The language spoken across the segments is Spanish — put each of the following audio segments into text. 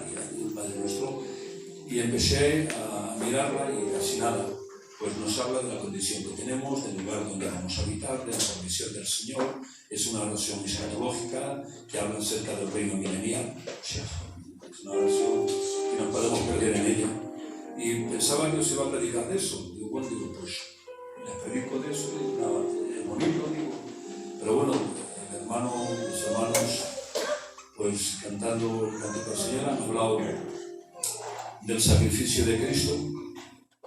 plenaria del Padre Nuestro, y empecé a mirarla y casi nada, pues nos habla de la condición que tenemos, del lugar donde vamos a habitar, de la condición del Señor. Es una oración escatológica que habla acerca del reino milenial, o sea, es una oración que no podemos perder en ella. Y pensaba que os iba a predicar de eso. Digo, bueno, pues les predico de eso, es bonito, digo. Pero bueno, los hermanos, pues cantando el cántico al Señor, han hablado del sacrificio de Cristo.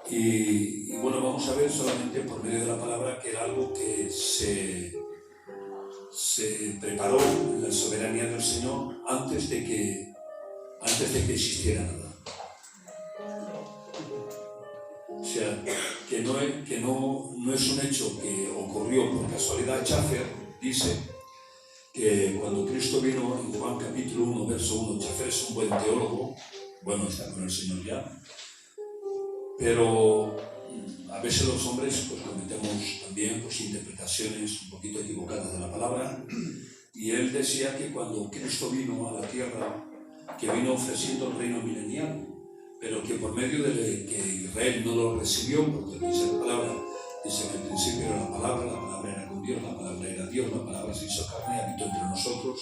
Y bueno, vamos a ver solamente por medio de la palabra que era algo que se preparó en la soberanía del Señor antes de que existiera nada. O sea, que no es un hecho que ocurrió por casualidad. Schaffer dice que cuando Cristo vino en Juan capítulo 1, verso 1, Schaffer es un buen teólogo, bueno, está con el Señor ya, pero a veces los hombres pues cometemos también pues interpretaciones un poquito equivocadas de la palabra, y él decía que cuando Cristo vino a la tierra, que vino ofreciendo el reino milenial, pero que por medio de que Israel no lo recibió, porque dice la palabra, dice que al principio era la palabra era con Dios, la palabra era Dios, la palabra se hizo carne y habitó entre nosotros,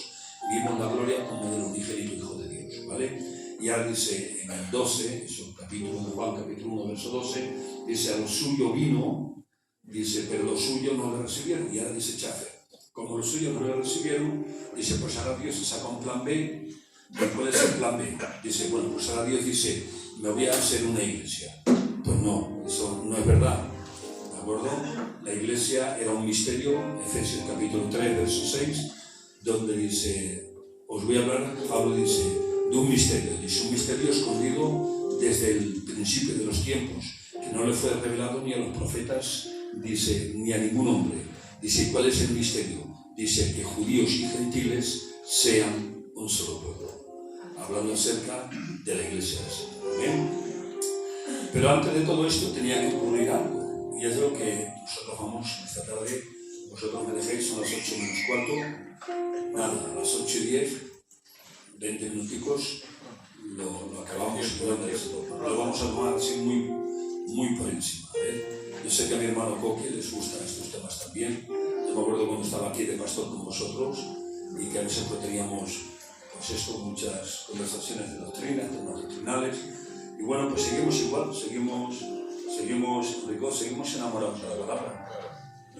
y vimos la gloria como del unigénito Hijo de Dios, ¿vale? Y ahora dice en el 12, eso, capítulo 1, Juan capítulo 1, verso 12, dice, a lo suyo vino, dice, pero los suyos no le recibieron. Y ahora dice Schaffer, como los suyos no le recibieron, dice, pues ahora Dios se saca un plan B. ¿Y cuál es el plan B? Dice, bueno, pues ahora Dios dice, me voy a hacer una iglesia. Pues no, eso no es verdad, ¿de acuerdo? La iglesia era un misterio, Efesios capítulo 3, verso 6, donde dice, os voy a hablar, Pablo dice, de un misterio, dice, un misterio escondido desde el principio de los tiempos, que no le fue revelado ni a los profetas, dice, ni a ningún hombre. Dice, ¿cuál es el misterio? Dice, que judíos y gentiles sean un solo pueblo. Hablando acerca de la iglesia del Señor. ¿Bien? Pero antes de todo esto tenía que ocurrir algo, y es lo que nosotros vamos esta tarde. Vosotros me dejéis, son las 8 menos cuarto, nada, a las 8:10, 20 minuticos, lo acabamos y lo vamos a tomar así muy por encima. Yo sé que a mi hermano Coque les gustan estos temas también. Yo me acuerdo cuando estaba aquí de pastor con vosotros y que a veces pues teníamos pues muchas conversaciones de doctrina, temas doctrinales, y bueno, pues seguimos igual, seguimos enamorados de la palabra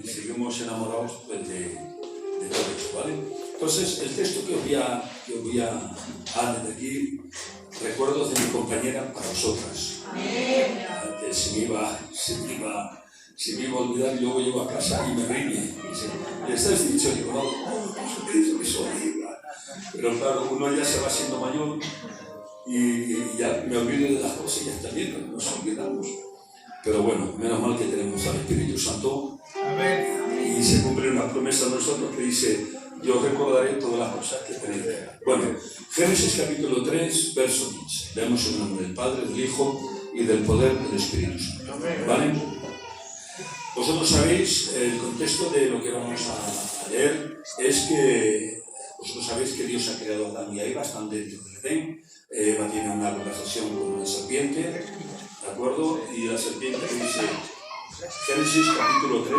y seguimos enamorados pues, de todo esto, ¿vale? Entonces, el texto que os voy a dar desde aquí, recuerdos de mi compañera para vosotras. Que se me iba a olvidar y luego llego a casa y me riñe. Le estás dicho, digo, no, eso. Pero claro, uno ya se va siendo mayor y ya me olvido de las cosas y ya está bien, nos olvidamos. Pero bueno, menos mal que tenemos al Espíritu Santo. Y se cumple una promesa a nosotros que dice, yo recordaré todas las cosas que tenéis. Bueno, Génesis capítulo 3, verso 15. Leemos en el nombre del Padre, del Hijo y del poder del Espíritu Santo. ¿Vale? Vosotros sabéis, el contexto de lo que vamos a leer es que vosotros sabéis que Dios ha creado a Adán y a Eva, están dentro del Edén. Eva tiene una conversación con una serpiente, ¿de acuerdo? Y la serpiente dice, Génesis capítulo 3,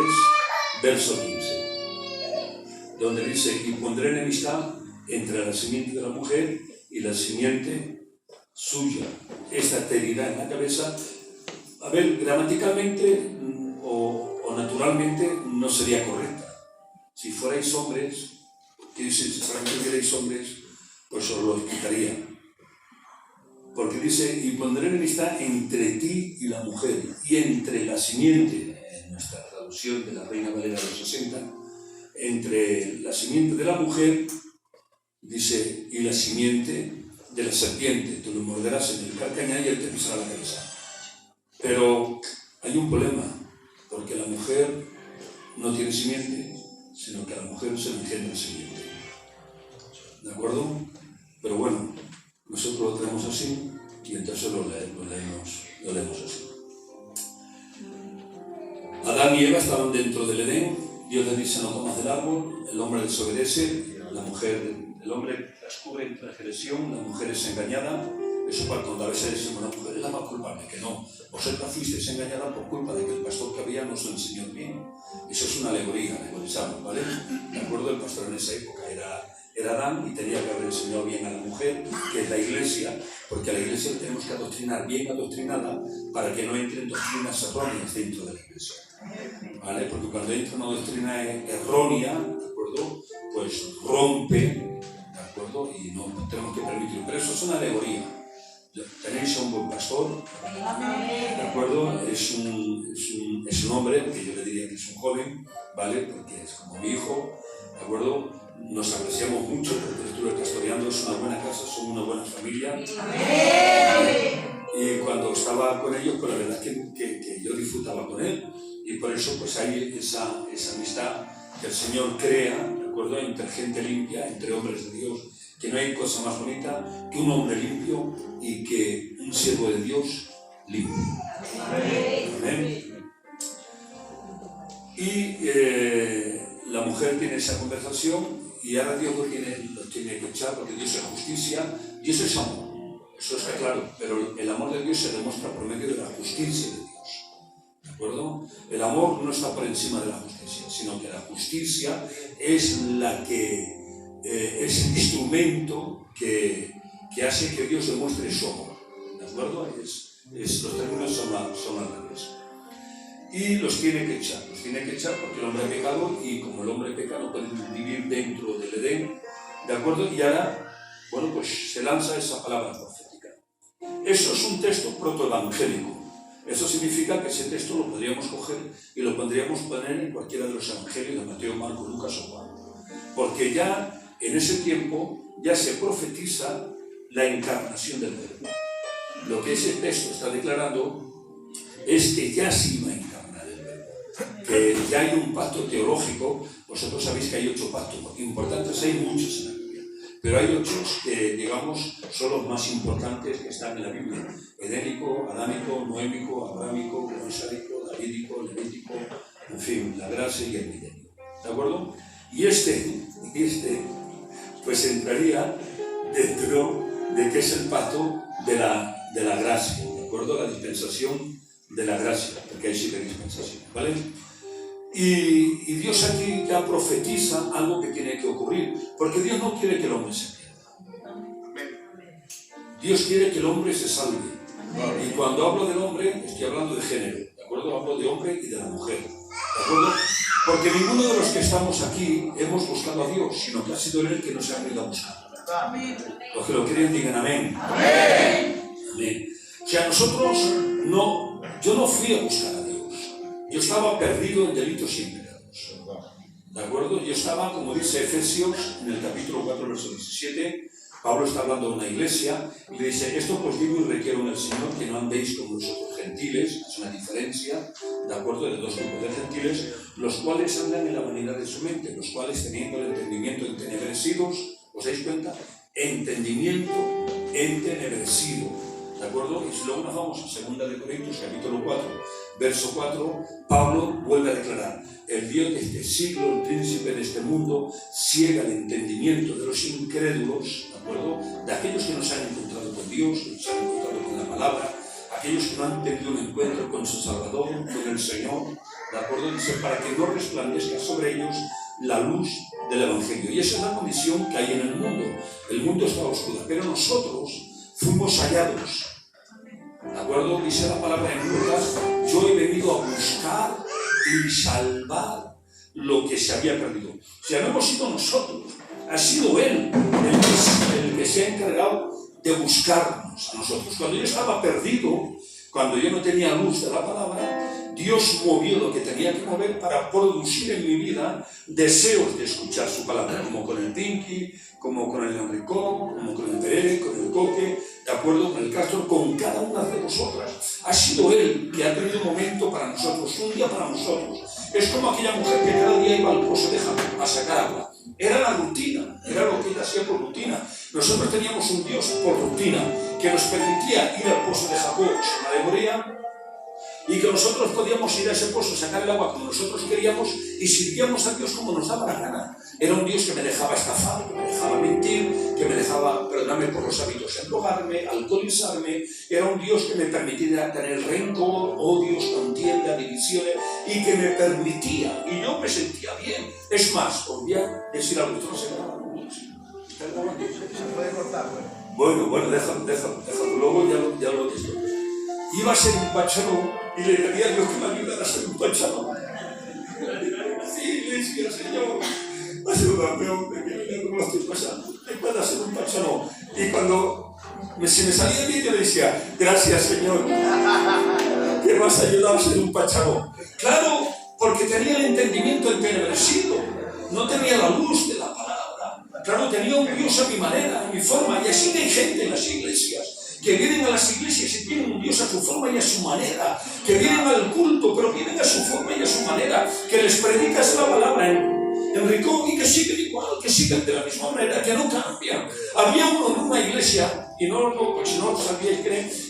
verso 15, donde dice, y pondré enemistad entre la simiente de la mujer y la simiente suya. Esta te herirá en la cabeza. A ver, gramaticalmente o naturalmente no sería correcta. Si fuerais hombres, que dice, si solamente fuerais hombres, pues os lo quitaría. Porque dice, y pondré enemistad entre ti y la mujer, y entre la simiente, en nuestra traducción de la Reina Valera de los 60, entre la simiente de la mujer, dice, y la simiente de la serpiente, tú lo morderás en el calcañar y él te pisará la cabeza. Pero hay un problema, porque la mujer no tiene simiente, sino que a la mujer se le engendra simiente. ¿De acuerdo? Pero bueno, nosotros lo tenemos así y entonces lo leemos así. Adán y Eva estaban dentro del Edén. Dios les dice, no comas del árbol, el hombre desobedece, la mujer el hombre transcurre en transgresión, la mujer es engañada. Eso cuando a veces decimos, la mujer es la más culpable, que no. Vosotras fuisteis engañada por culpa de que el pastor que había no os lo enseñó bien. Eso es una alegoría, alegorizamos, ¿vale? De acuerdo, el pastor en esa época era Adán y tenía que haber enseñado bien a la mujer, que es la iglesia, porque a la iglesia le tenemos que adoctrinar bien adoctrinada para que no entren doctrinas erróneas dentro de la iglesia. ¿Vale? Porque cuando entra una doctrina errónea, ¿de acuerdo? Pues rompe, ¿de acuerdo? Y no tenemos que permitirlo. Pero eso es una alegoría. Tenéis a un buen pastor, ¿de acuerdo? Es un hombre, que yo le diría que es un joven, ¿vale? Porque es como mi hijo, ¿de acuerdo? Nos apreciamos mucho porque estuve pastoreando, es una buena casa, son una buena familia. Y cuando estaba con ellos, pues la verdad es que yo disfrutaba con él. Y por eso pues hay esa amistad que el Señor crea, ¿de acuerdo? Entre gente limpia, entre hombres de Dios, que no hay cosa más bonita que un hombre limpio y que un siervo de Dios limpio. Amén. Y la mujer tiene esa conversación y ahora Dios los tiene que echar porque Dios es justicia, Dios es amor. Eso está claro, pero el amor de Dios se demuestra por medio de la justicia de Dios. ¿De acuerdo? El amor no está por encima de la justicia, sino que la justicia es la que es el instrumento que hace que Dios demuestre su amor. ¿De acuerdo? Los términos son al revés. Y los tiene que echar porque el hombre ha pecado y como el hombre peca no puede vivir dentro del Edén. ¿De acuerdo? Y ahora, bueno, pues se lanza esa palabra profética. Eso es un texto protoevangélico. Eso significa que ese texto lo podríamos coger y lo podríamos poner en cualquiera de los evangelios de Mateo, Marcos, Lucas o Juan. Porque ya en ese tiempo ya se profetiza la encarnación del Verbo. Lo que ese texto está declarando es que ya se iba a encarnar el Verbo. Que ya hay un pacto teológico. Vosotros sabéis que hay 8 pactos importantes, hay muchos en la Biblia. Pero hay 8 que, digamos, son los más importantes que están en la Biblia. Edénico, adámico, noémico, abrámico, mosáico, davídico, levítico, en fin, la gracia y el milenio. ¿De acuerdo? Y este pues entraría dentro de que es el pacto de la gracia, ¿de acuerdo? La dispensación de la gracia, porque hay 7 dispensaciones, ¿vale? Y Dios aquí ya profetiza algo que tiene que ocurrir, porque Dios no quiere que el hombre se pierda. Dios quiere que el hombre se salve. Y cuando hablo del hombre, estoy hablando de género, ¿de acuerdo? Hablo de hombre y de la mujer, ¿de acuerdo? Porque ninguno de los que estamos aquí hemos buscado a Dios, sino que ha sido Él el que nos ha venido a buscar. Los que lo creen digan amén. Amén. Amén. O sea, yo no fui a buscar a Dios. Yo estaba perdido en delitos y en pecados. ¿De acuerdo? Yo estaba, como dice Efesios, en el capítulo 4, verso 17, Pablo está hablando de una iglesia y le dice, esto pues digo y requiero en el Señor que no andéis como los otros gentiles, es una diferencia, ¿de acuerdo? De 2 grupos de gentiles, los cuales andan en la vanidad de su mente, los cuales teniendo el entendimiento entenebrecidos, ¿os dais cuenta? Entendimiento entenebrecido, ¿de acuerdo? Y luego nos vamos a 2 de Corintios, capítulo 4, verso 4, Pablo vuelve a declarar, el Dios de este siglo, el príncipe de este mundo, ciega el entendimiento de los incrédulos, ¿de acuerdo? De aquellos que no se han encontrado con Dios, que no se han encontrado con la palabra, aquellos que no han tenido un encuentro con su Salvador, con el Señor, ¿de acuerdo? Dice, para que no resplandezca sobre ellos la luz del Evangelio. Y esa es la condición que hay en el mundo. El mundo está oscuro, pero nosotros fuimos hallados. ¿De acuerdo? Dice la palabra en Lucas, yo he venido a buscar y salvar lo que se había perdido. O sea, no hemos sido nosotros, ha sido Él el que se ha encargado de buscarnos a nosotros. Cuando yo estaba perdido, cuando yo no tenía luz de la palabra, Dios movió lo que tenía que mover para producir en mi vida deseos de escuchar su palabra, como con el Pinky, como con el Enricón, como con el Pere, con el Coque, de acuerdo, con el Castro, con cada una de vosotras. Ha sido Él que ha tenido un momento para nosotros, un día para nosotros. Es como aquella mujer que cada día iba al pozo de Jacob a sacar agua. Era la rutina, era lo que ella hacía por rutina. Nosotros teníamos un Dios por rutina que nos permitía ir al pozo de Jacob, es una alegoría, y que nosotros podíamos ir a ese pozo, sacar el agua como nosotros queríamos y sirvíamos a Dios como nos daba la gana. Era un Dios que me dejaba estafar, que me dejaba mentir, que me dejaba, perdóname por los hábitos, endrogarme, alcoholizarme. Era un Dios que me permitía tener rencor, odios, contienda, divisiones, y que me permitía, y yo me sentía bien. Es más, os voy a decir algo, esto no se graba. Se puede cortar, bueno, déjalo, luego ya lo digo. Iba a ser un pachanón y le pedí a Dios que me ayudara a ser un pachanón. Sí, le decía, Señor, ayúdame, hombre, que mira cómo lo estoy pasando. Me puedo hacer un pachanón. Y cuando se me salía bien, yo le decía, gracias, Señor, que me vas a ayudar a ser un pachanón. Claro, porque tenía el entendimiento entenebrecido, no tenía la luz de la palabra. Claro, tenía un Dios a mi manera, a mi forma, y así hay gente en las iglesias, que vienen a las iglesias y tienen un Dios a su forma y a su manera, que vienen al culto, pero vienen a su forma y a su manera, que les predicas la palabra en Ricón y que siguen igual, que siguen de la misma manera, que no cambian. Había uno en una iglesia, y pues si no lo sabíais,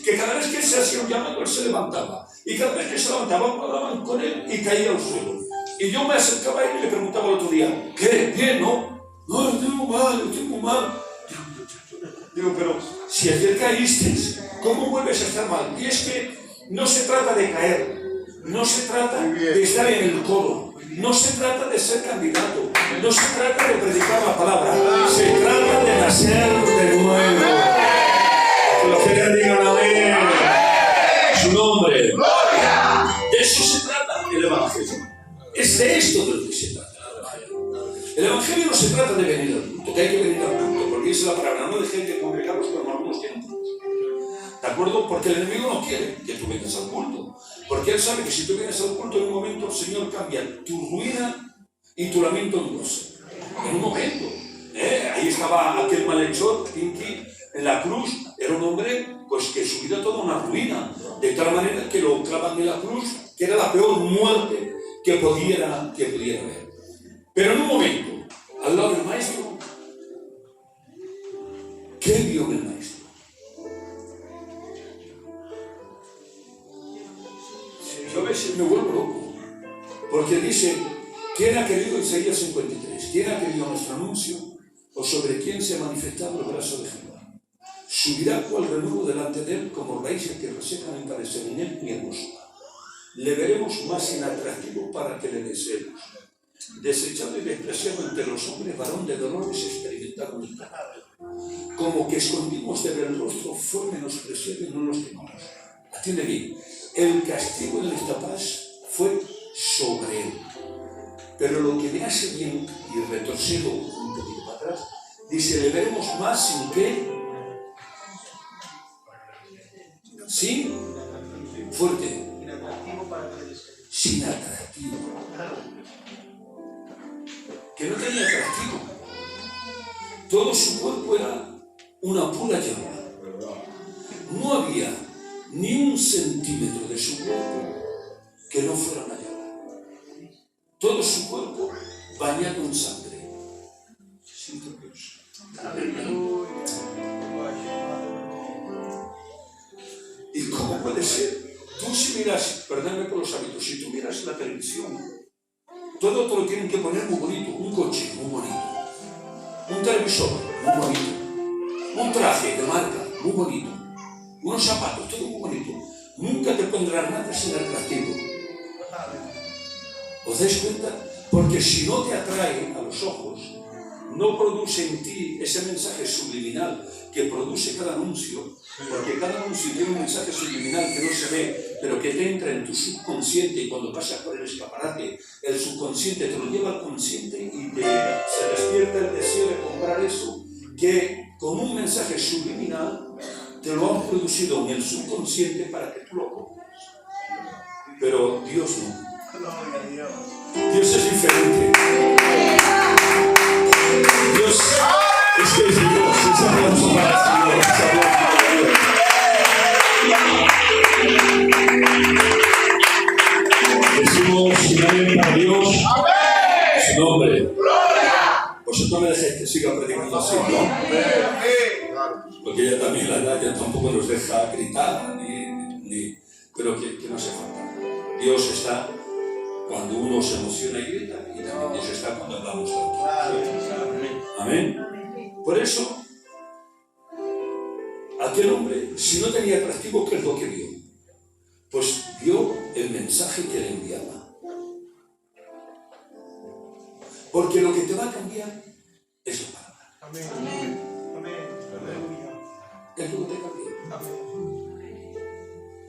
que cada vez que se hacía un llamado, él se levantaba, y cada vez que se levantaba, hablaban con él y caía al suelo. Y yo me acercaba a él y le preguntaba el otro día, ¿qué? ¿Bien, no? No, estoy muy mal. Digo, pero si ayer caíste, ¿cómo vuelves a estar mal? Y es que no se trata de caer, no se trata de estar en el coro, no se trata de ser candidato, no se trata de predicar la palabra, se trata de nacer de nuevo. Que los que le digan amén, su nombre. De eso se trata el Evangelio. Es de esto de lo que se trata. El Evangelio no se trata de venir al culto, que hay que venir al culto, porque dice la palabra, no dejen de congregaros como algunos tienen cultos. ¿De acuerdo? Porque el enemigo no quiere que tú vengas al culto, porque él sabe que si tú vienes al culto en un momento, el Señor cambia tu ruina y tu lamento en gozo. En un momento. Ahí estaba aquel malhechor, Pinky, en la cruz. Era un hombre pues, que su vida toda una ruina, de tal manera que lo clavan en la cruz, que era la peor muerte que pudiera haber. Pero en un momento, al lado del maestro, ¿qué vio en el maestro? Yo a veces me vuelvo loco, porque dice, ¿quién ha querido Isaías 53? ¿Quién ha querido nuestro anuncio? ¿O sobre quién se ha manifestado el brazo de Jehová? Subirá cual renuevo delante de él, como raíces que resecan en parecer en él y hermosura. Le veremos más inatractivo para que le deseemos. Desechado y despreciado entre los hombres, varón de dolores, experimentado en el cadáver. Como que escondimos de ver el rostro, fue menospreciado y no nos quemamos. Atiende bien, el castigo de esta paz fue sobre él. Pero lo que me hace bien, y retrocedo un poquito para atrás, dice, le veremos más sin qué, sin fuerte, sin atractivo. Que no tenía atractivo. Todo su cuerpo era una pura llama. No había ni un centímetro de su cuerpo que no fuera una llama. Todo su cuerpo bañado en sangre. Siento Dios. ¿Y cómo puede ser? Tú si miras, perdóname por los hábitos, si tú miras la televisión, todo te lo tienen que poner muy bonito, un coche muy bonito, un televisor muy bonito, un traje de marca muy bonito, unos zapatos, todo muy bonito. Nunca te pondrán nada sin atractivo. ¿Os dais cuenta? Porque si no te atrae a los ojos, no produce en ti ese mensaje subliminal que produce cada anuncio, porque cada anuncio tiene un mensaje subliminal que no se ve, pero que te entra en tu subconsciente, y cuando pasas por el escaparate, el subconsciente te lo lleva al consciente y se despierta el deseo de comprar eso, que con un mensaje subliminal te lo han producido en el subconsciente para que tú lo compres. Pero Dios no. Dios es diferente. Dios es Dios. Es aplauso para el Señor. Decimos amén para Dios. Su nombre. Vosotros me dejéis que siga predicando así, ¿no? Porque ella también la edad ya tampoco nos deja gritar ni pero que no hace falta. Dios está cuando uno se emociona y grita, y también Dios está cuando hablamos tranquilos. Amén. Por eso, aquel hombre, si no tenía atractivo, ¿qué es lo que vio? Pues vio el mensaje que le enviaba. Porque lo que te va a cambiar es la palabra. Amén. Amén. Es lo que te cambió.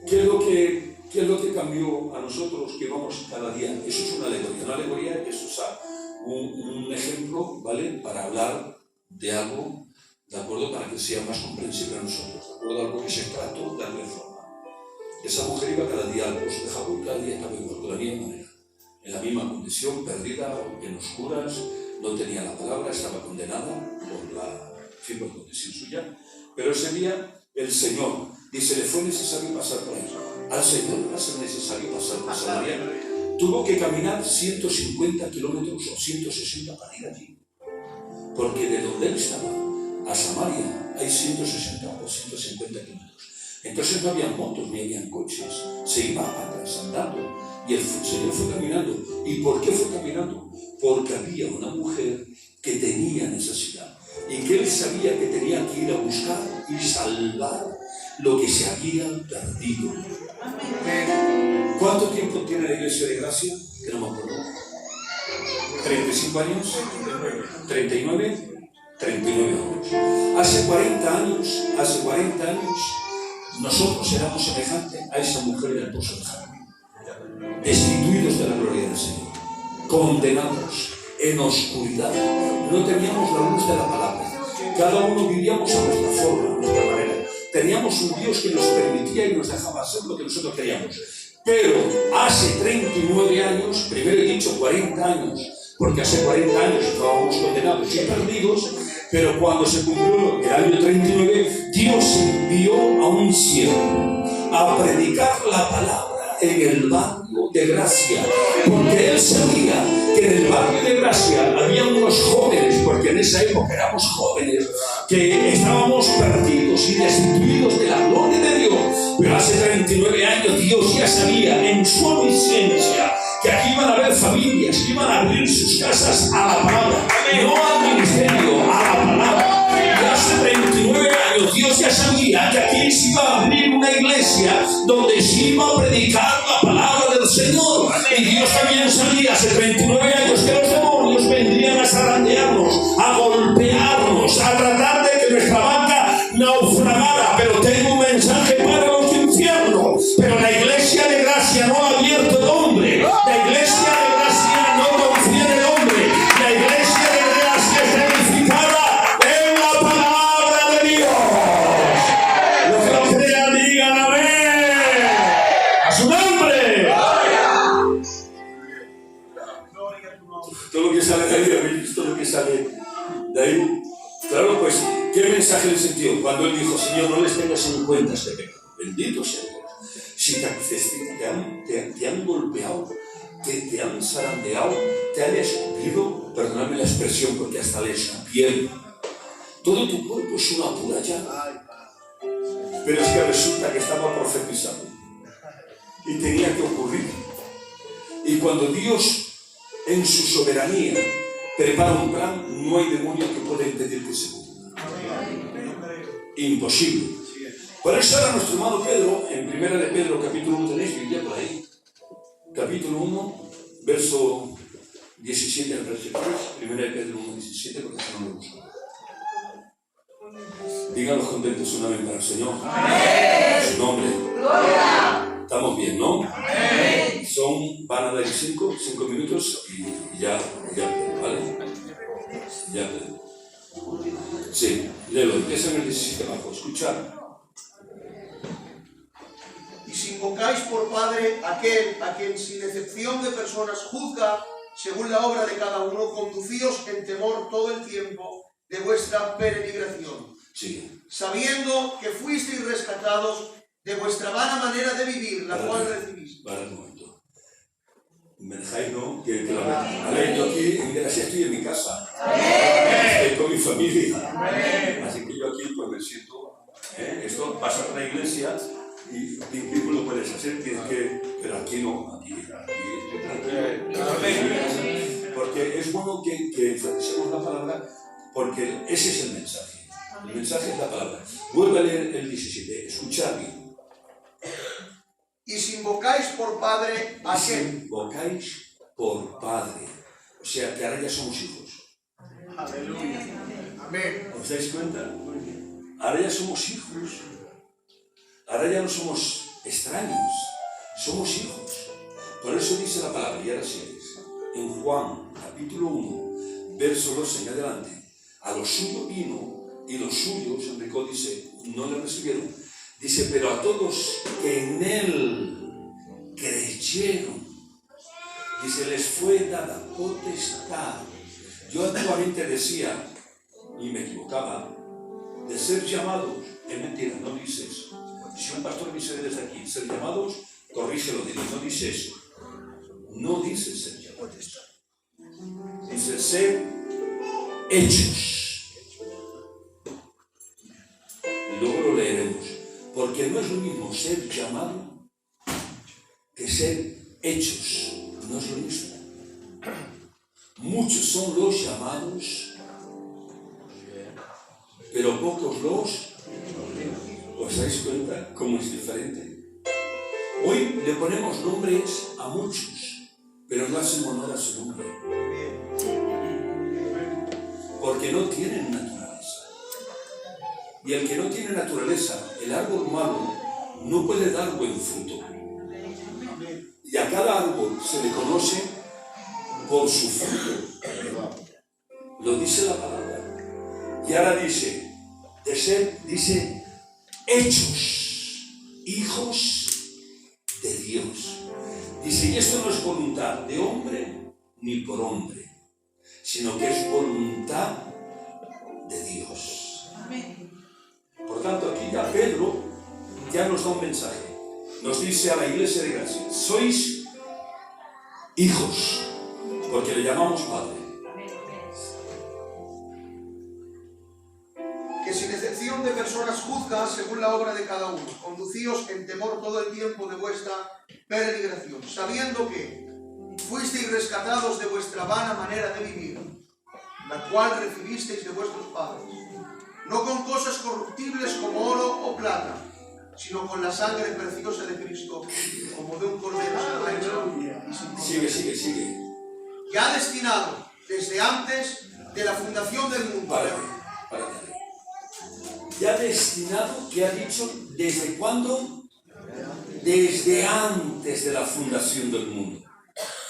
¿Qué es lo que cambió a nosotros que vamos cada día? Eso es una alegoría. Una alegoría es usar un ejemplo, ¿vale? Para hablar de algo, ¿de acuerdo? Para que sea más comprensible a nosotros, ¿de acuerdo? Algo que se trató de darle forma. Esa mujer iba cada día al pozo de Jacob, cada día estaba igual, de la misma manera. En la misma condición, perdida, en oscuras, no tenía la palabra, estaba condenada por la condición suya. Pero ese día el Señor dice, le fue necesario pasar por ahí. Al Señor va a ser necesario pasar por Samaria. Tuvo que caminar 150 kilómetros o 160 para ir allí. Porque de donde él estaba a Samaria hay 160 o 150 kilómetros. Entonces no había motos ni habían coches. Se iba a patas andando. Y el Señor fue caminando. ¿Y por qué fue caminando? Porque había una mujer que tenía necesidad. Y que él sabía que tenía que ir a buscar y salvar lo que se había perdido. ¿Cuánto tiempo tiene la Iglesia de Gracia? Que no me acuerdo. ¿35 años? ¿39? 39 años. Hace 40 años, nosotros éramos semejantes a esa mujer del pozo de Jacob. Destituidos de la gloria del Señor. Condenados. En oscuridad. No teníamos la luz de la palabra. Cada uno vivíamos a nuestra forma, a nuestra manera. Teníamos un Dios que nos permitía y nos dejaba hacer lo que nosotros queríamos. Pero hace 39 años, primero he dicho 40 años, porque hace 40 años estábamos condenados y perdidos, pero cuando se cumplió el año 39, Dios envió a un siervo a predicar la palabra en el barrio de Gracia, porque él sabía que en el barrio de Gracia había unos jóvenes, porque en esa época éramos jóvenes, que estábamos perdidos y destituidos de la gloria de Dios. Pero hace 39 años Dios ya sabía en su omnisciencia que aquí iban a haber familias que iban a abrir sus casas a la palabra, no al ministerio, a la palabra. Y hace 39 años Dios ya sabía que aquí se iba a abrir una iglesia donde se iba a predicar la palabra del Señor. Y Dios también sabía hace 39 años que los demonios vendrían a zarandearnos, a golpearnos, a tratar de que nuestra barca naufragara. Pero tengo un mensaje para los infiernos. Pero la iglesia de Gracia no ha abierto el hombre. La iglesia de Gracia no confía en el hombre. La iglesia de Gracia está edificada en la palabra de Dios. Los que lo crean digan amén. A su nombre. Todo lo que sale de ahí, habéis visto lo que sale de ahí. Claro, pues, ¿qué mensaje le sentió? Cuando él dijo, Señor, no les tengas en cuenta este pecado. Bendito sea Dios. Si te han golpeado, te han zarandeado, te han escupido, perdóname la expresión porque hasta le escupieron. Todo tu cuerpo es una pura llaga. Pero es que resulta que estaba profetizando y tenía que ocurrir. Y cuando Dios, en su soberanía, prepara un plan, no hay demonio que pueda impedir que se cumpla. Imposible. Por eso ahora nuestro hermano Pedro, en 1 de Pedro, capítulo 1, tenéis Biblia por ahí. Capítulo 1, verso 17 al verso 3. 1 de Pedro 1, 17, porque no lo busco. Díganos contentos una vez para el Señor. En su nombre. Estamos bien, ¿no? Van a dar 5 minutos y ya, ¿vale? Ya. Sí, léelo, empieza en el 17 abajo. Escuchad. Y si invocáis por Padre aquel a quien sin excepción de personas juzga según la obra de cada uno, conducíos en temor todo el tiempo de vuestra peregrinación, sabiendo que fuisteis rescatados de vuestra vana manera de vivir, la cual recibís. Para un momento. ¿Me dejáis, no? Que lo vale, yo aquí en Gracia estoy en mi casa. Estoy con mi familia. Así que yo aquí pues me siento. Esto pasa por la iglesia. Y lo puedes hacer, tienes que, pero aquí no, aquí porque es bueno que enfaticemos la palabra, porque ese es el mensaje. El mensaje es la palabra. Vuelve a leer el 17, escuchad bien. Y si invocáis por Padre a Si aquel. invocáis por Padre, o sea que ahora ya somos hijos. Aleluya. Amén. ¿Os dais cuenta? Ahora ya somos hijos. Ahora ya no somos extraños, somos hijos. Por eso dice la palabra, y ahora sigues, en Juan, capítulo 1, verso 2 en adelante, a los suyos vino, y los suyos, Enrico dice, no le recibieron. Dice, pero a todos que en él creyeron, dice, les fue dada potestad. Yo antiguamente decía, y me equivocaba, de ser llamados, es mentira, no dice eso. Si un pastor me dice desde aquí, ser llamados, corrígelo, dile, no dice eso. No dice ser llamados. Dice ser hechos. Y luego lo leeremos. Porque no es lo mismo ser llamado que ser hechos. No es lo mismo. Muchos son los llamados, pero pocos los. ¿Os dais cuenta cómo es diferente? Hoy le ponemos nombres a muchos, pero no hacen honor a su nombre. Porque no tienen naturaleza. Y el que no tiene naturaleza, el árbol malo, no puede dar buen fruto. Y a cada árbol se le conoce por su fruto. Lo dice la palabra. Y ahora dice, dice, hechos hijos de Dios. Dice, y esto no es voluntad de hombre ni por hombre, sino que es voluntad de Dios. Por tanto, aquí ya Pedro ya nos da un mensaje. Nos dice a la iglesia de Gracia, sois hijos, porque le llamamos Padre. Que sin excepción de personas juzga según la obra de cada uno. Conducíos en temor todo el tiempo de vuestra peregrinación, sabiendo que fuisteis rescatados de vuestra vana manera de vivir, la cual recibisteis de vuestros padres, no con cosas corruptibles como oro o plata, sino con la sangre preciosa de Cristo, como de un cordero sin mancha y sin mancha. Sigue. Ya destinado desde antes de la fundación del mundo. Párate. Ya destinado, ¿qué ha dicho? ¿Desde cuándo? Desde antes de la fundación del mundo.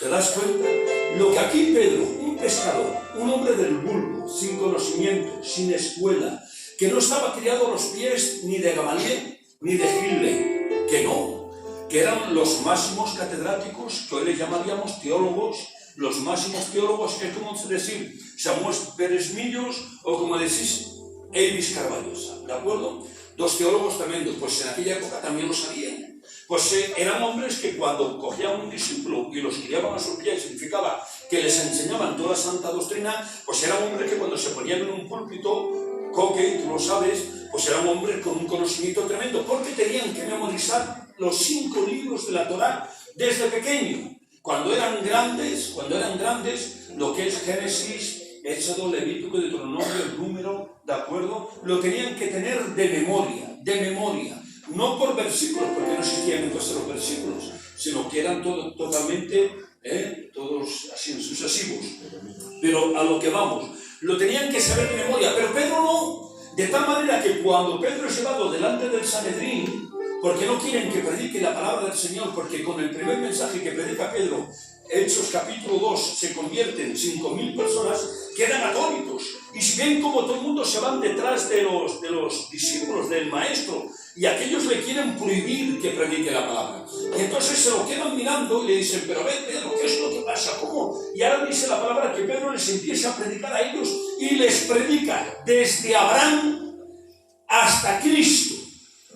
¿Te das cuenta? Lo que aquí Pedro, un pescador, un hombre del vulgo, sin conocimiento, sin escuela, que no estaba criado a los pies ni de Gamaliel ni de Gile, que eran los máximos catedráticos, que hoy les llamaríamos teólogos, los máximos teólogos, es como decir Samuel Pérez Millos o como decís Elvis Carballosa, ¿de acuerdo? Dos teólogos tremendos, pues en aquella época también lo sabían. Pues eran hombres que cuando cogían un discípulo y los criaban a sus pies, significaba que les enseñaban toda santa doctrina, pues eran hombres que cuando se ponían en un púlpito, Coque, tú lo sabes, pues eran hombres con un conocimiento tremendo, porque tenían que memorizar los 5 libros de la Torá desde pequeño. Cuando eran grandes, lo que es Génesis, Éxodo, Levítico, Deuteronomio, el número, ¿de acuerdo? Lo tenían que tener de memoria, no por versículos, porque no existían entonces los versículos, sino que eran totalmente, todos así sucesivos. Pero a lo que vamos, lo tenían que saber de memoria, pero Pedro no, de tal manera que cuando Pedro es llevado delante del Sanedrín, porque no quieren que predique la palabra del Señor, porque con el primer mensaje que predica Pedro, Hechos capítulo 2, se convierten 5.000 personas, quedan atónitos, y si ven como todo el mundo se van detrás de los discípulos del maestro, y aquellos le quieren prohibir que predique la palabra. Y entonces se lo quedan mirando y le dicen, pero a ver, Pedro, ¿qué es lo que pasa? ¿Cómo? Y ahora dice la palabra que Pedro les empieza a predicar a ellos, y les predica desde Abraham hasta Cristo,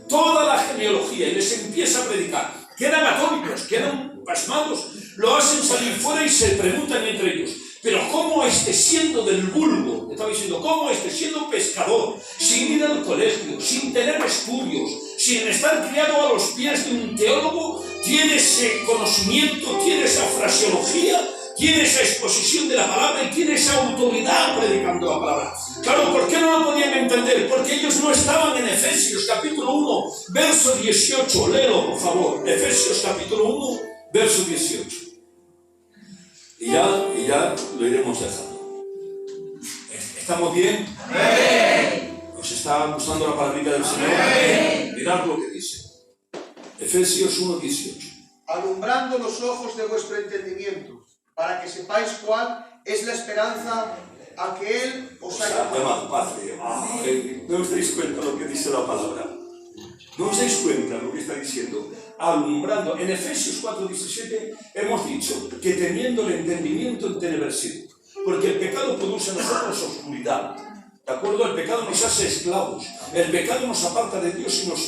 toda la genealogía, y les empieza a predicar. Quedan atónitos, quedan pasmados, lo hacen salir fuera y se preguntan entre ellos, pero ¿cómo siendo del vulgo, estaba diciendo, cómo siendo pescador, sin ir al colegio, sin tener estudios, sin estar criado a los pies de un teólogo, tiene ese conocimiento, tiene esa fraseología, tiene esa exposición de la palabra y tiene esa autoridad predicando la palabra. Claro, ¿por qué no lo podían entender? Porque ellos no estaban en Efesios capítulo 1, verso 18. Léelo, por favor. Efesios capítulo 1, verso 18. Y ya lo iremos dejando. ¿Estamos bien? ¡Amén! ¿Os está gustando la palabrita del Señor? ¡Amén! Mirad lo que dice. Efesios 1, 18. Alumbrando los ojos de vuestro entendimiento, para que sepáis cuál es la esperanza a que Él os ha llamado. Padre, ¿no os dais cuenta lo que dice la palabra? ¿No os dais cuenta lo que está diciendo? Alumbrando. En Efesios 4:17 hemos dicho que teniendo el entendimiento entenebrecido, porque el pecado produce en nosotros oscuridad. ¿De acuerdo? El pecado nos hace esclavos. El pecado nos aparta de Dios y nos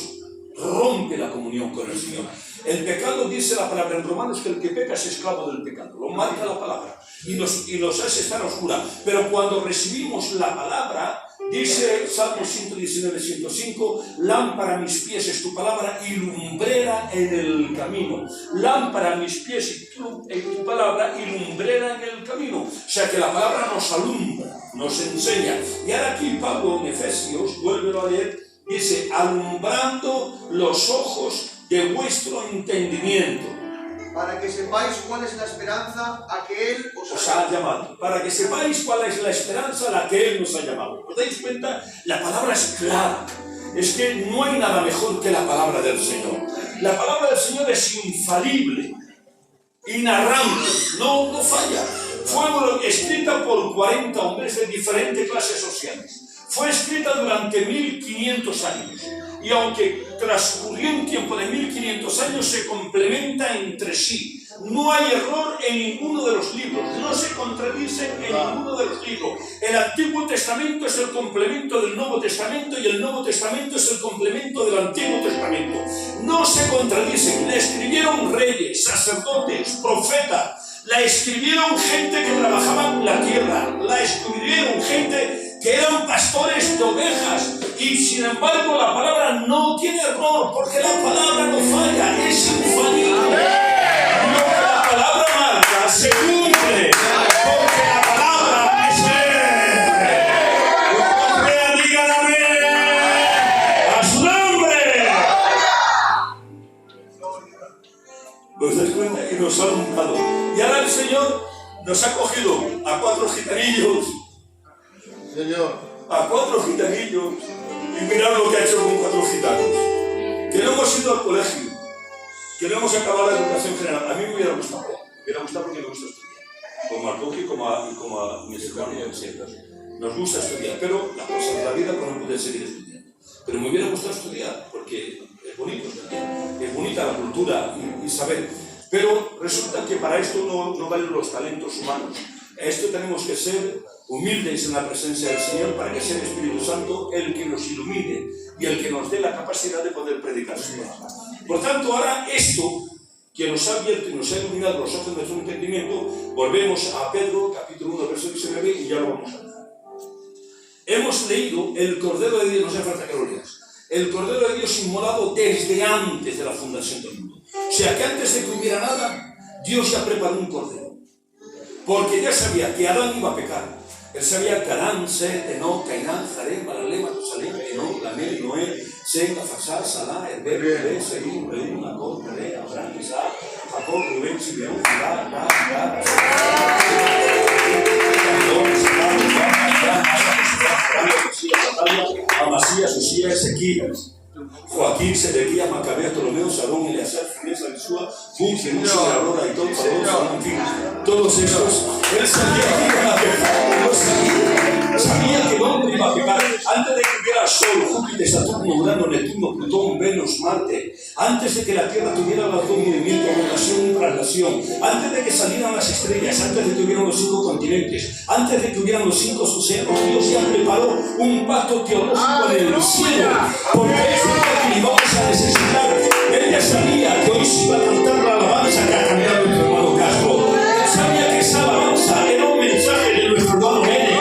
rompe la comunión con el Señor. El pecado, dice la palabra en Romanos, que el que peca es esclavo del pecado. Lo marca la palabra y nos hace estar a oscura. Pero cuando recibimos la palabra, dice Salmo 119, 105, lámpara a mis pies es tu palabra y lumbrera en el camino. Lámpara a mis pies y tu palabra y lumbrera en el camino. O sea que la palabra nos alumbra, nos enseña. Y ahora aquí Pablo en Efesios, vuélvelo a leer, dice, alumbrando los ojos de vuestro entendimiento. Para que sepáis cuál es la esperanza a que Él os ha llamado. Para que sepáis cuál es la esperanza a la que Él nos ha llamado. ¿Os dais cuenta? La palabra es clara. Es que no hay nada mejor que la palabra del Señor. La palabra del Señor es infalible, inarrante, no falla. Fue escrita por 40 hombres de diferentes clases sociales. Fue escrita durante 1500 años. Y aunque transcurrió un tiempo de 1500 años, se complementa entre sí. No hay error en ninguno de los libros, no se contradicen en ninguno de los libros. El Antiguo Testamento es el complemento del Nuevo Testamento y el Nuevo Testamento es el complemento del Antiguo Testamento. No se contradicen. La escribieron reyes, sacerdotes, profetas. La escribieron gente que trabajaba en la tierra. La escribieron gente que eran pastores de ovejas, y sin embargo la palabra no tiene error, porque la palabra no falla, es infalible. Lo que la palabra marca se cumple, porque la palabra es Él. Digan amén a su nombre. ¿Os dais cuenta? Y nos ha alumbrado. Y ahora el Señor nos ha cogido a 4 gitanillos. Señor. A 4 gitanillos, y mirad lo que ha hecho con 4 gitanos, que no hemos ido al colegio, que no hemos acabado la educación general. A mí me hubiera gustado porque me gusta estudiar, como a Coqui y como a mis hermanos y a mis hijas. Nos gusta estudiar, pero las cosas de la vida no pueden seguir estudiando. Pero me hubiera gustado estudiar, porque es bonito estudiar, es bonita la cultura y saber. Pero resulta que para esto no valen los talentos humanos. Esto tenemos que ser humildes en la presencia del Señor para que sea el Espíritu Santo el que nos ilumine y el que nos dé la capacidad de poder predicar su palabra. Por tanto, ahora esto que nos ha abierto y nos ha iluminado los ojos de su entendimiento, volvemos a Pedro, capítulo 1, verso 19, y ya lo vamos a leer. Hemos leído el Cordero de Dios, no hace falta que lo leas, el Cordero de Dios inmolado desde antes de la fundación del mundo. O sea que antes de que hubiera nada, Dios ya preparó un Cordero. Porque ya sabía que Adán iba a pecar. Él sabía que Adán, Set, Enoc, Cainán, Jareb, Balalel, Matusalem, Enoc, Lamel, Noé, Sem, Afasá, Salá, Heber, Rubén, Seguín, Reum, Nacor, Calé, Abraham, Isaac, Jacob, Rubén, Simeón, Judá, Gad, Amasías, Usías, Ezequías, Joaquín, Sedequías, Macabeo, Ptolomeo, Salón, Eleazar, Finés, Alisúa, Bus, Genús, Aurora, y todo, en fin, todos esos. Él sabía que iban a pecar, sabía que el hombre iba a pecar. Antes de que hubiera Sol, Júpiter, Saturno, Urano, Neptuno, Plutón, Venus, Marte, antes de que la Tierra tuviera los dos movimientos, rotación y traslación, antes de que salieran las estrellas, antes de que hubieran los 5 continentes, antes de que hubieran los 5 océanos, Dios ya preparó un pacto teológico en el cielo, porque es lo que íbamos a necesitar. Él ya sabía que hoy se iba a cantar la alabanza que ha cantado nuestro hermano Castro. Él sabía que esa alabanza era un mensaje de nuestro hermano Nene,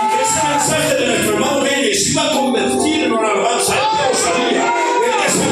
y que ese mensaje de nuestro hermano Nene se iba a convertir en una alabanza. Él ya lo sabía. Él ya sabía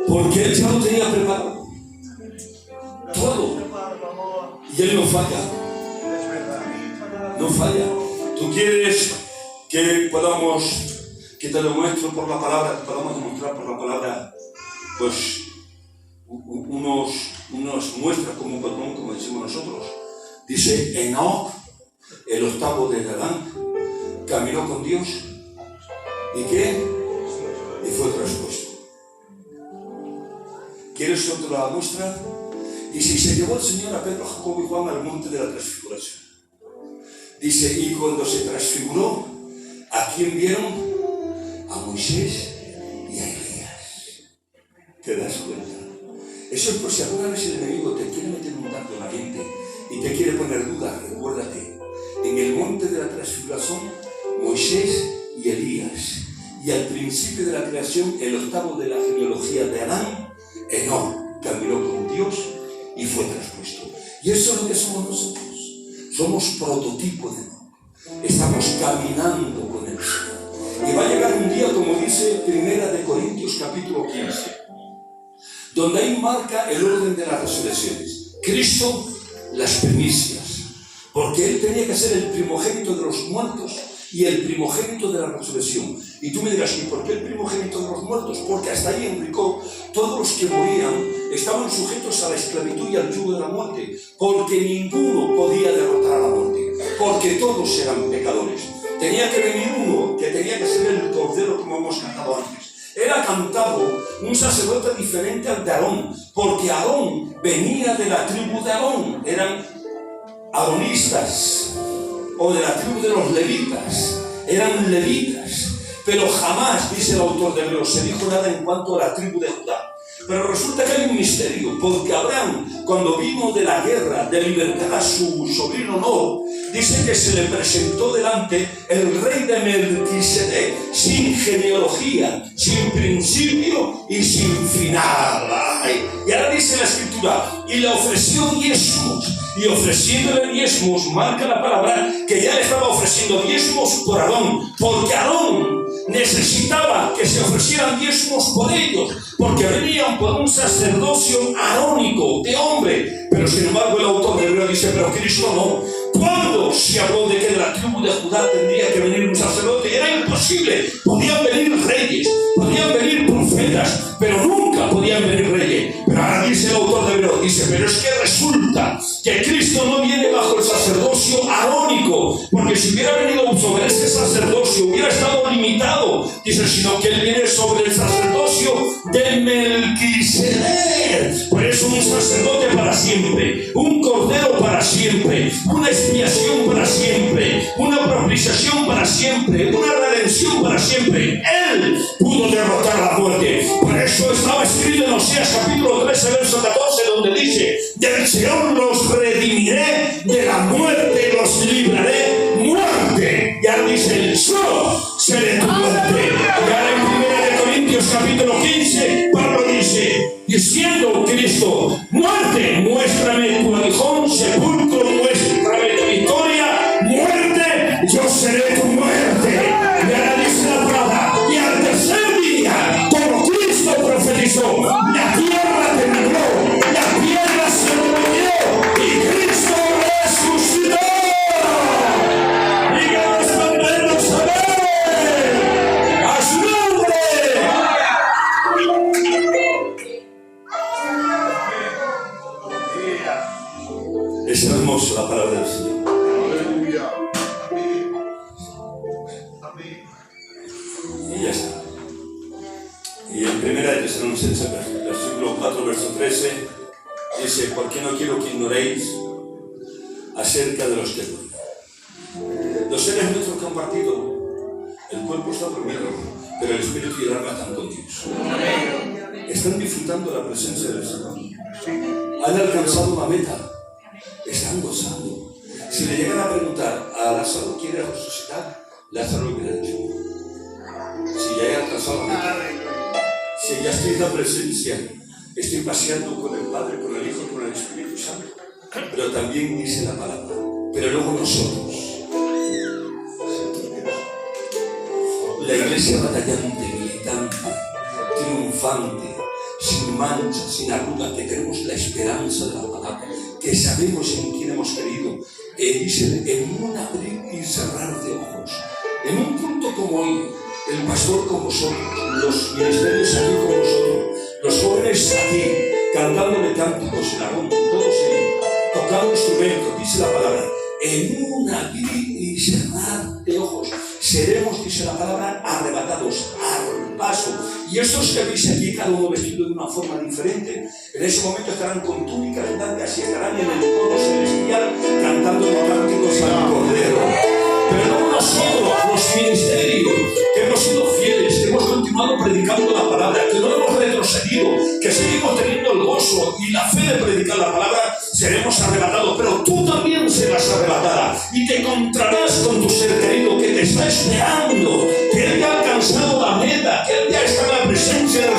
Porque Él ya lo tenía preparado. Todo. Y Él no falla. No falla. Tú quieres que podamos, que te lo muestro por la palabra, que podamos demostrar por la palabra, pues, unos muestras como perdón, como decimos nosotros. Dice Enoch, el octavo de Adán, caminó con Dios. ¿Y qué? Y fue traspuesto. ¿Quieres otra muestra? Dice, y se llevó el Señor a Pedro, Jacobo y Juan al monte de la transfiguración. Dice, y cuando se transfiguró, ¿a quién vieron? A Moisés y a Elías. ¿Te das cuenta? Eso es por si alguna vez el enemigo te quiere meter un dardo en la mente y te quiere poner dudas. Recuérdate, en el monte de la transfiguración, Moisés y Elías. Y al principio de la creación, el octavo de la genealogía de Adán, Enoch caminó con Dios y fue traspuesto. Y eso es lo que somos nosotros. Somos prototipo de Enoch. Estamos caminando con el Señor. Y va a llegar un día, como dice 1 Corintios capítulo 15, donde ahí marca el orden de las resurrecciones. Cristo, las primicias, porque Él tenía que ser el primogénito de los muertos y el primogénito de la resurrección. Y tú me dirás, ¿y por qué el primogénito de los muertos? Porque hasta ahí en Jericó todos los que morían estaban sujetos a la esclavitud y al yugo de la muerte, porque ninguno podía derrotar a la muerte, porque todos eran pecadores. Tenía que venir uno que tenía que ser el Cordero, como hemos cantado antes. Era cantado un sacerdote diferente al de Aarón, porque Aarón venía de la tribu de Aarón, eran aaronistas, o de la tribu de los levitas, eran levitas, pero jamás, dice el autor de Hebreos, se dijo nada en cuanto a la tribu de Judá. Pero resulta que hay un misterio, porque Abraham, cuando vino de la guerra de libertar a su sobrino Noé, dice que se le presentó delante el rey de Melquisedec, sin genealogía, sin principio y sin final. Ay. Y ahora dice la escritura, y le ofreció diezmos, y ofreciéndole diezmos, marca la palabra, que ya le estaba ofreciendo diezmos por Aarón, porque Aarón necesitaba que se ofrecieran diezmos por ellos, porque venían por un sacerdocio arónico de hombre. Pero sin embargo el autor de Hebreos dice, pero Cristo no. ¿Cuándo se habló de que de la tribu de Judá tendría que venir un sacerdote? Era imposible. Podían venir reyes, podían venir profetas, pero nunca podían venir reyes. Pero ahora dice el autor de Hebreos, dice, pero es que resulta que Cristo no viene bajo el sacerdocio arónico, porque si hubiera venido sobre ese sacerdocio hubiera estado limitado, dice, sino que Él viene sobre el sacerdocio de Melquisedec. Por eso un sacerdote para siempre, un cordero para siempre, una expiación para siempre, una propiciación para siempre, una redención para siempre. Él pudo derrotar la muerte. Por eso estaba escrito en Oseas capítulo 13, verso 14, donde dice, del Señor los redimiré, de la muerte los libraré. Muerte, ya dice el yo seré tu muerte. Y ahora en 1 Corintios capítulo 15, Pablo dice, diciendo Cristo, muerte, muéstrame tu aguijón, sepulcro, muéstrame tu victoria, muerte, yo seré tu muerte. Y ahora dice la palabra, y al tercer día, como Cristo profetizó, la tierra tembló, la tierra se movió, y Cristo resucitó. Y vamos a vernos a ver a su nombre. Es hermosa la palabra del Señor. Aleluya. Amén. Amén. Y ya está. Y en 1 Tesalonicenses, versículo 4, verso 13, dice, porque no quiero que ignoréis acerca de los que duermen. Los seres nuestros que han partido, el cuerpo está dormido, pero el espíritu y el alma están con Dios. Están disfrutando la presencia del Señor. Han alcanzado una meta. Están gozando. Si le llegan a preguntar a Lázaro, ¿quieres resucitar? Lázaro hubiera dicho, si ya he alcanzado la meta, si ya estoy en la presencia, estoy paseando con el Padre, con el Hijo, con el Espíritu Santo. Pero también dice la palabra, pero luego nosotros, la iglesia batallante, militante, triunfante, sin mancha, sin arruga, que tenemos la esperanza de la palabra, que sabemos en quién hemos creído. Dice, en un abrir y cerrar de ojos, en un culto como hoy, el pastor con vosotros, los ministerios aquí con vosotros, los jóvenes aquí, cantándole cánticos en Arón, todos tocando instrumentos, dice la palabra, en un abrir y cerrar de ojos, seremos, dice la palabra, arrebatados al paso. Y estos que veis aquí, cada uno vestido de una forma diferente, en ese momento estarán con túnicas blancas y estarán en el coro celestial cantando los cánticos al Cordero. Pero no nosotros, los ministerios, que hemos sido fieles, que hemos continuado predicando la palabra, que no hemos retrocedido, que seguimos teniendo el gozo y la fe de predicar la palabra, seremos arrebatados. Pero tú también serás arrebatada y te encontrarás con tu ser querido que te está esperando, que él ya ha alcanzado la meta, que él ya está en la presencia de